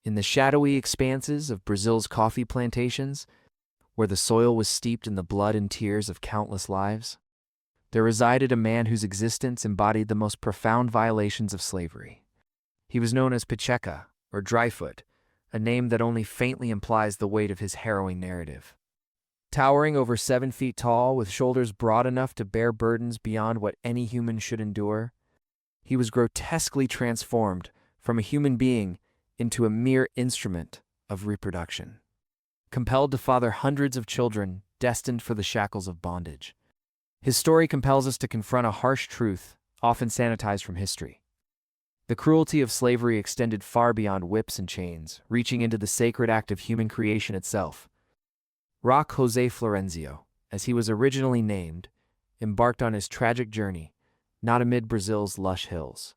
In the shadowy expanses of Brazil's coffee plantations, where the soil was steeped in the blood and tears of countless lives, there resided a man whose existence embodied the most profound violations of slavery. He was known as Pacheca, or Dryfoot, a name that only faintly implies the weight of his harrowing narrative. Towering over 7 feet tall, with shoulders broad enough to bear burdens beyond what any human should endure, he was grotesquely transformed from a human being into a mere instrument of reproduction, compelled to father hundreds of children destined for the shackles of bondage. His story compels us to confront a harsh truth, often sanitized from history. The cruelty of slavery extended far beyond whips and chains, reaching into the sacred act of human creation itself. Roque José Florencio, as he was originally named, embarked on his tragic journey, not amid Brazil's lush hills,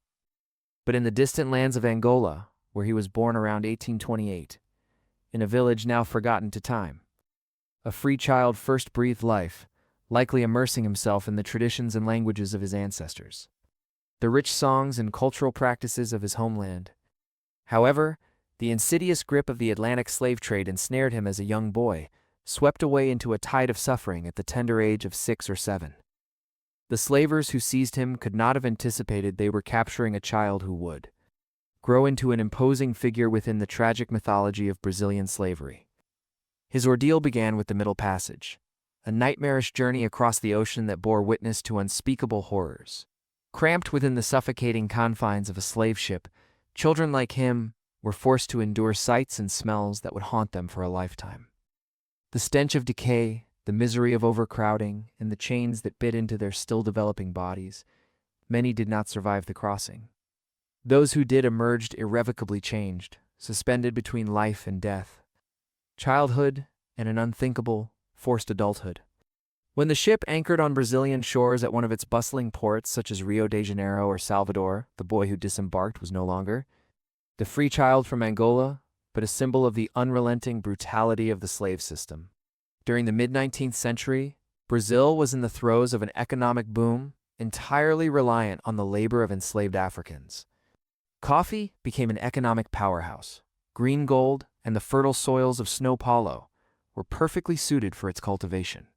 but in the distant lands of Angola, where he was born around 1828, in a village now forgotten to time. A free child first breathed life, likely immersing himself in the traditions and languages of his ancestors, the rich songs and cultural practices of his homeland. However, the insidious grip of the Atlantic slave trade ensnared him as a young boy, swept away into a tide of suffering at the tender age of 6 or 7. The slavers who seized him could not have anticipated they were capturing a child who would grow into an imposing figure within the tragic mythology of Brazilian slavery. His ordeal began with the Middle Passage, a nightmarish journey across the ocean that bore witness to unspeakable horrors. Cramped within the suffocating confines of a slave ship, children like him were forced to endure sights and smells that would haunt them for a lifetime. The stench of decay, the misery of overcrowding, and the chains that bit into their still-developing bodies, many did not survive the crossing. Those who did emerged irrevocably changed, suspended between life and death, childhood and an unthinkable, forced adulthood. When the ship anchored on Brazilian shores at one of its bustling ports such as Rio de Janeiro or Salvador, the boy who disembarked was no longer the free child from Angola, but a symbol of the unrelenting brutality of the slave system. During the mid-19th century, Brazil was in the throes of an economic boom, entirely reliant on the labor of enslaved Africans. Coffee became an economic powerhouse. Green gold and the fertile soils of São Paulo were perfectly suited for its cultivation.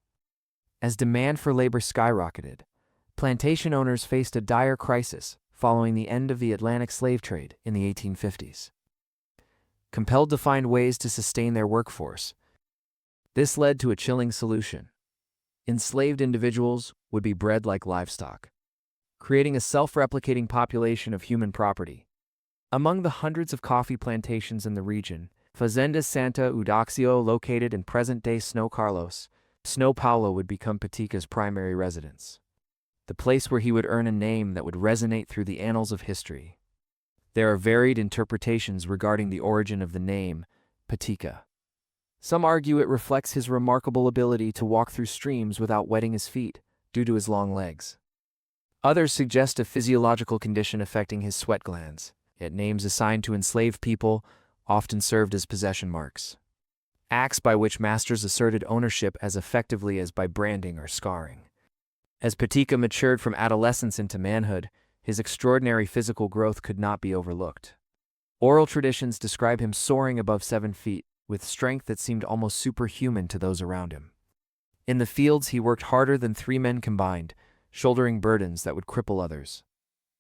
As demand for labor skyrocketed, plantation owners faced a dire crisis following the end of the Atlantic slave trade in the 1850s. Compelled to find ways to sustain their workforce, this led to a chilling solution. Enslaved individuals would be bred like livestock, creating a self-replicating population of human property. Among the hundreds of coffee plantations in the region, Fazenda Santa Eudoxio, located in present-day São Paulo would become Pacheca's primary residence, the place where he would earn a name that would resonate through the annals of history. There are varied interpretations regarding the origin of the name, Pacheca. Some argue it reflects his remarkable ability to walk through streams without wetting his feet, due to his long legs. Others suggest a physiological condition affecting his sweat glands, yet names assigned to enslaved people often served as possession marks, acts by which masters asserted ownership as effectively as by branding or scarring. As Pacheca matured from adolescence into manhood, his extraordinary physical growth could not be overlooked. Oral traditions describe him soaring above 7 feet, with strength that seemed almost superhuman to those around him. In the fields, he worked harder than 3 men combined, shouldering burdens that would cripple others.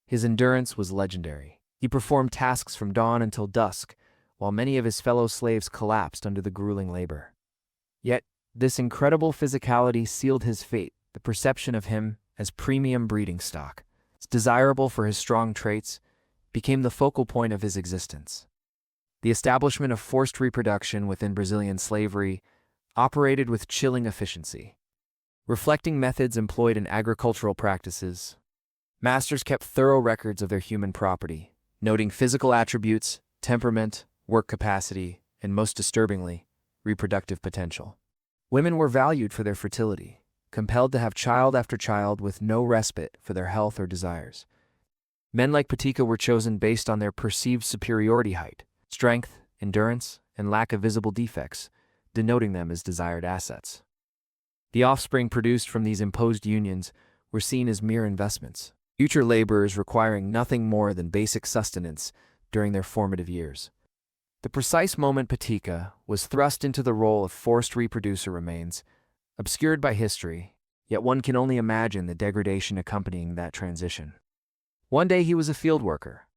His endurance was legendary. He performed tasks from dawn until dusk, while many of his fellow slaves collapsed under the grueling labor. Yet, this incredible physicality sealed his fate. The perception of him as premium breeding stock, desirable for his strong traits, became the focal point of his existence. The establishment of forced reproduction within Brazilian slavery operated with chilling efficiency. Reflecting methods employed in agricultural practices, masters kept thorough records of their human property, noting physical attributes, temperament, work capacity, and most disturbingly, reproductive potential. Women were valued for their fertility, compelled to have child after child with no respite for their health or desires. Men like Pacheca were chosen based on their perceived superiority, height, strength, endurance, and lack of visible defects, denoting them as desired assets. The offspring produced from these imposed unions were seen as mere investments, future laborers requiring nothing more than basic sustenance during their formative years. The precise moment Patica was thrust into the role of forced reproducer remains obscured by history, yet one can only imagine the degradation accompanying that transition. One day he was a field worker.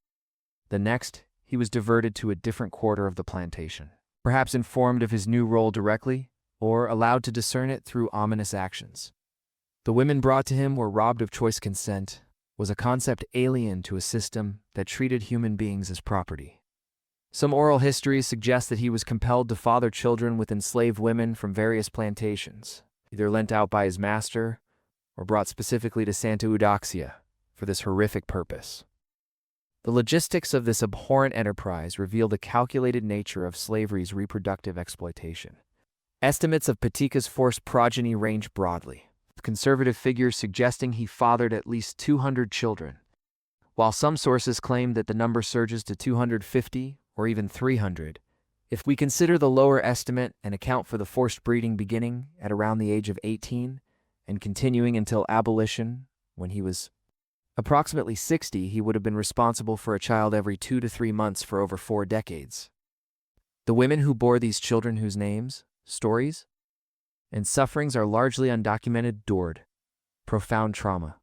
The next, he was diverted to a different quarter of the plantation, perhaps informed of his new role directly, or allowed to discern it through ominous actions. The women brought to him were robbed of choice. Consent was a concept alien to a system that treated human beings as property. Some oral histories suggest that he was compelled to father children with enslaved women from various plantations, either lent out by his master or brought specifically to Santa Eudoxia for this horrific purpose. The logistics of this abhorrent enterprise reveal the calculated nature of slavery's reproductive exploitation. Estimates of Patica's forced progeny range broadly, with conservative figures suggesting he fathered at least 200 children, while some sources claim that the number surges to 250 or even 300. If we consider the lower estimate and account for the forced breeding beginning at around the age of 18 and continuing until abolition, when he was approximately 60, he would have been responsible for a child every 2 to 3 months for over 4 decades. The women who bore these children, whose names, stories, and sufferings are largely undocumented, endured profound trauma.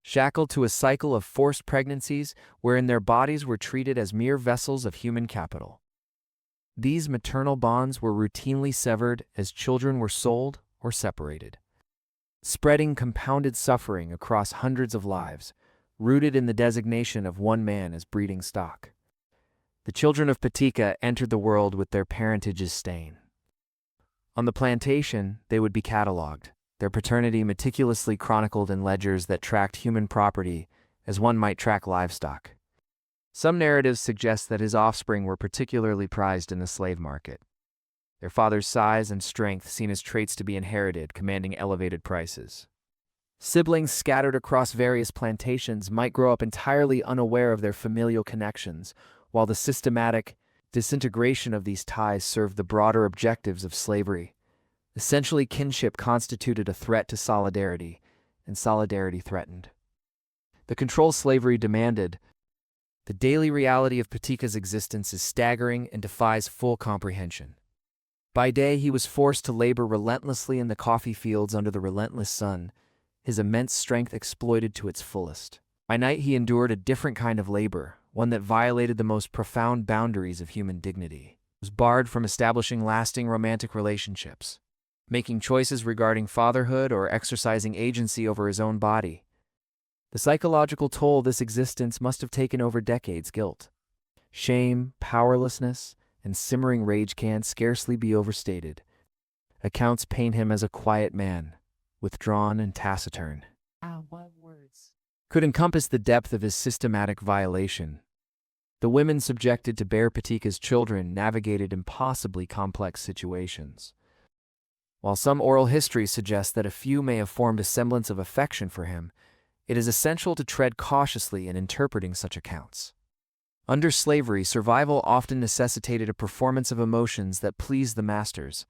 Shackled to a cycle of forced pregnancies wherein their bodies were treated as mere vessels of human capital. These maternal bonds were routinely severed as children were sold or separated, spreading compounded suffering across hundreds of lives, rooted in the designation of one man as breeding stock. The children of Patica entered the world with their parentage's stain. On the plantation, they would be catalogued, their paternity meticulously chronicled in ledgers that tracked human property as one might track livestock. Some narratives suggest that his offspring were particularly prized in the slave market, their father's size and strength seen as traits to be inherited, commanding elevated prices. Siblings scattered across various plantations might grow up entirely unaware of their familial connections, while the systematic disintegration of these ties served the broader objectives of slavery. Essentially, kinship constituted a threat to solidarity, and solidarity threatened the control slavery demanded. The daily reality of Patica's existence is staggering and defies full comprehension. By day, he was forced to labor relentlessly in the coffee fields under the relentless sun, his immense strength exploited to its fullest. By night, he endured a different kind of labor, one that violated the most profound boundaries of human dignity. He was barred from establishing lasting romantic relationships, making choices regarding fatherhood, or exercising agency over his own body. The psychological toll this existence must have taken over decades. Guilt, shame, powerlessness, and simmering rage can scarcely be overstated. Accounts paint him as a quiet man, withdrawn and taciturn. What words could encompass the depth of his systematic violation? The women subjected to bear Patica's children navigated impossibly complex situations. While some oral history suggests that a few may have formed a semblance of affection for him, it is essential to tread cautiously in interpreting such accounts. Under slavery, survival often necessitated a performance of emotions that pleased the masters.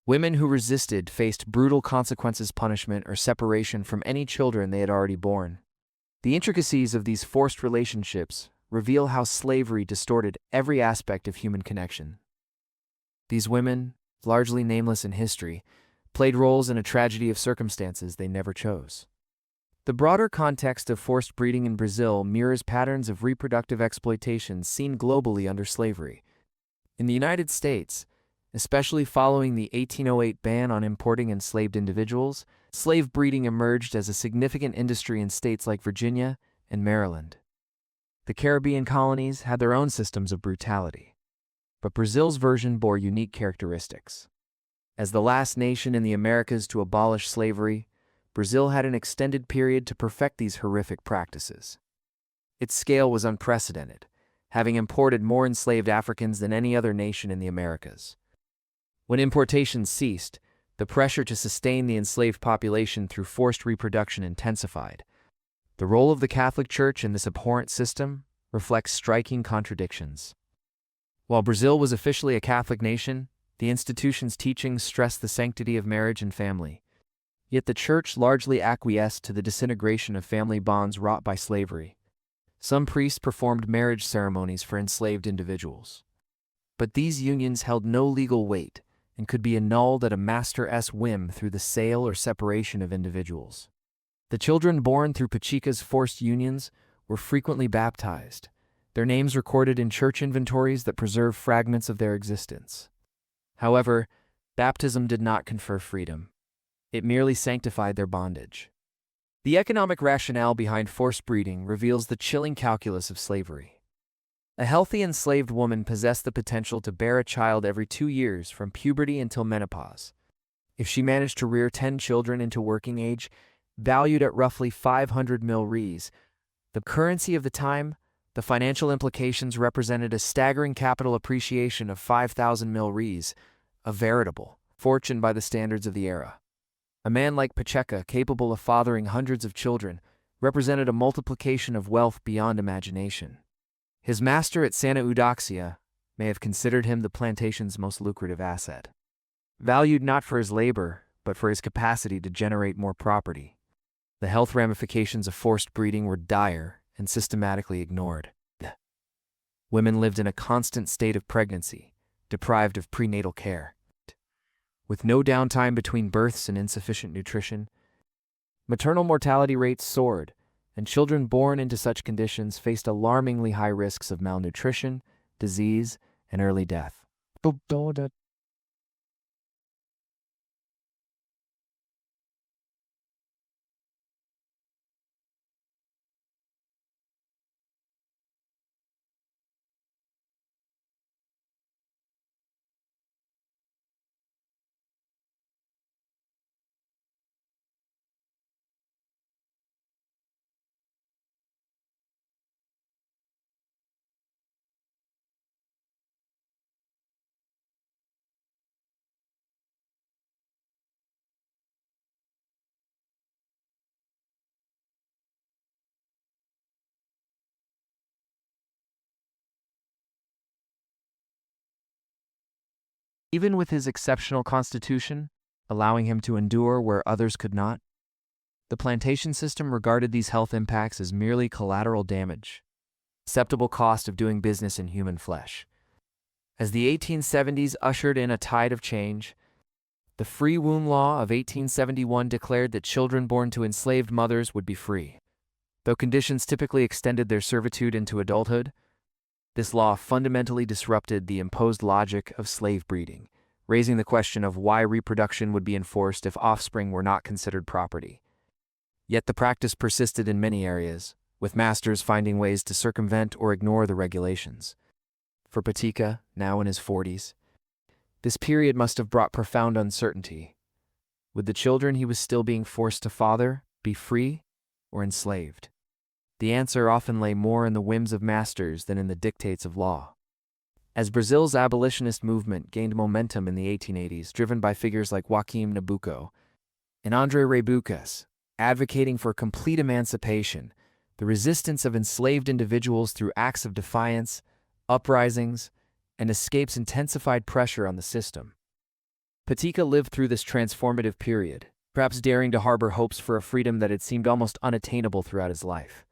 Women who resisted faced brutal consequences, punishment, or separation from any children they had already borne. The intricacies of these forced relationships reveal how slavery distorted every aspect of human connection. These women, largely nameless in history, played roles in a tragedy of circumstances they never chose. The broader context of forced breeding in Brazil mirrors patterns of reproductive exploitation seen globally under slavery. In the United States, especially following the 1808 ban on importing enslaved individuals, slave breeding emerged as a significant industry in states like Virginia and Maryland. The Caribbean colonies had their own systems of brutality, but Brazil's version bore unique characteristics. As the last nation in the Americas to abolish slavery, Brazil had an extended period to perfect these horrific practices. Its scale was unprecedented, having imported more enslaved Africans than any other nation in the Americas. When importations ceased, the pressure to sustain the enslaved population through forced reproduction intensified. The role of the Catholic Church in this abhorrent system reflects striking contradictions. While Brazil was officially a Catholic nation, the institution's teachings stressed the sanctity of marriage and family. Yet the Church largely acquiesced to the disintegration of family bonds wrought by slavery. Some priests performed marriage ceremonies for enslaved individuals, But these unions held no legal weight and could be annulled at a master's whim through the sale or separation of individuals. The children born through Pacheco's forced unions were frequently baptized, their names recorded in church inventories that preserve fragments of their existence. However, baptism did not confer freedom. It merely sanctified their bondage. The economic rationale behind forced breeding reveals the chilling calculus of slavery. A healthy enslaved woman possessed the potential to bear a child every 2 years from puberty until menopause. If she managed to rear 10 children into working age, valued at roughly 500 mil rees, the currency of the time, the financial implications represented a staggering capital appreciation of 5,000 mil rees, a veritable fortune by the standards of the era. A man like Pacheco, capable of fathering hundreds of children, represented a multiplication of wealth beyond imagination. His master at Santa Eudoxia may have considered him the plantation's most lucrative asset. Valued not for his labor, but for his capacity to generate more property. The health ramifications of forced breeding were dire and systematically ignored. Women lived in a constant state of pregnancy, deprived of prenatal care. With no downtime between births and insufficient nutrition, maternal mortality rates soared, and children born into such conditions faced alarmingly high risks of malnutrition, disease, and early death. Even with his exceptional constitution, allowing him to endure where others could not, the plantation system regarded these health impacts as merely collateral damage, acceptable cost of doing business in human flesh. As the 1870s ushered in a tide of change, the Free Womb Law of 1871 declared that children born to enslaved mothers would be free. Though conditions typically extended their servitude into adulthood, this law fundamentally disrupted the imposed logic of slave breeding, raising the question of why reproduction would be enforced if offspring were not considered property. Yet the practice persisted in many areas, with masters finding ways to circumvent or ignore the regulations. For Pacheco, now in his 40s, this period must have brought profound uncertainty. Would the children he was still being forced to father be free or enslaved? The answer often lay more in the whims of masters than in the dictates of law. As Brazil's abolitionist movement gained momentum in the 1880s, driven by figures like Joaquim Nabuco and André Rebucas, advocating for complete emancipation, the resistance of enslaved individuals through acts of defiance, uprisings, and escapes intensified pressure on the system. Pacheco lived through this transformative period, perhaps daring to harbor hopes for a freedom that had seemed almost unattainable throughout his life.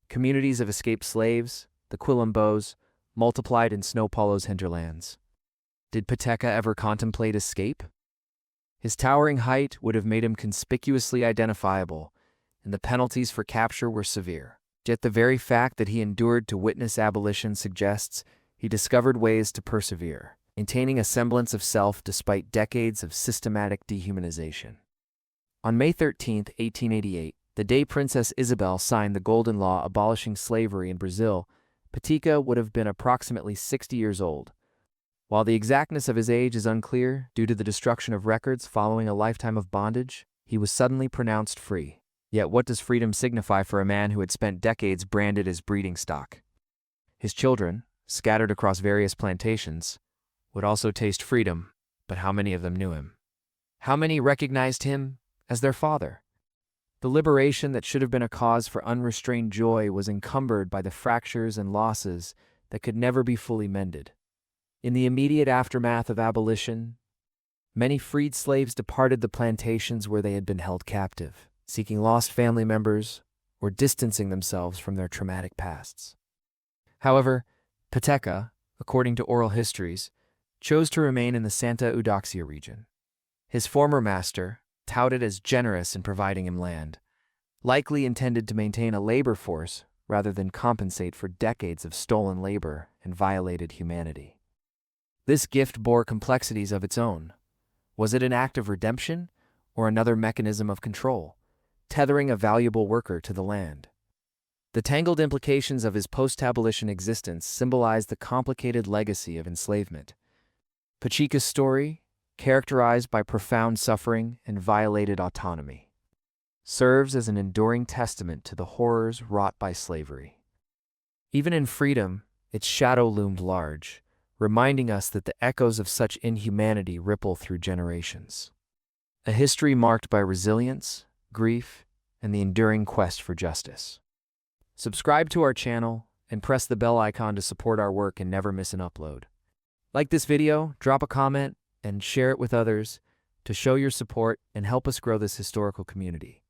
Communities of escaped slaves, the Quilombos, multiplied in São Paulo's hinterlands. Did Pacheco ever contemplate escape? His towering height would have made him conspicuously identifiable, and the penalties for capture were severe. Yet the very fact that he endured to witness abolition suggests he discovered ways to persevere, maintaining a semblance of self despite decades of systematic dehumanization. On May 13, 1888, the day Princess Isabel signed the Golden Law abolishing slavery in Brazil, Pacheco would have been approximately 60 years old. While the exactness of his age is unclear due to the destruction of records following a lifetime of bondage, he was suddenly pronounced free. Yet what does freedom signify for a man who had spent decades branded as breeding stock? His children, scattered across various plantations, would also taste freedom, but how many of them knew him? How many recognized him as their father? The liberation that should have been a cause for unrestrained joy was encumbered by the fractures and losses that could never be fully mended. In the immediate aftermath of abolition, many freed slaves departed the plantations where they had been held captive, seeking lost family members or distancing themselves from their traumatic pasts. However, Pacheco, according to oral histories, chose to remain in the Santa Eudoxia region. His former master, touted as generous in providing him land, likely intended to maintain a labor force rather than compensate for decades of stolen labor and violated humanity. This gift bore complexities of its own. Was it an act of redemption or another mechanism of control, tethering a valuable worker to the land? The tangled implications of his post-abolition existence symbolize the complicated legacy of enslavement. Pacheco's story, characterized by profound suffering and violated autonomy, serves as an enduring testament to the horrors wrought by slavery. Even in freedom, its shadow loomed large, reminding us that the echoes of such inhumanity ripple through generations. A history marked by resilience, grief, and the enduring quest for justice. Subscribe to our channel and press the bell icon to support our work and never miss an upload. Like this video, drop a comment, and share it with others to show your support and help us grow this historical community.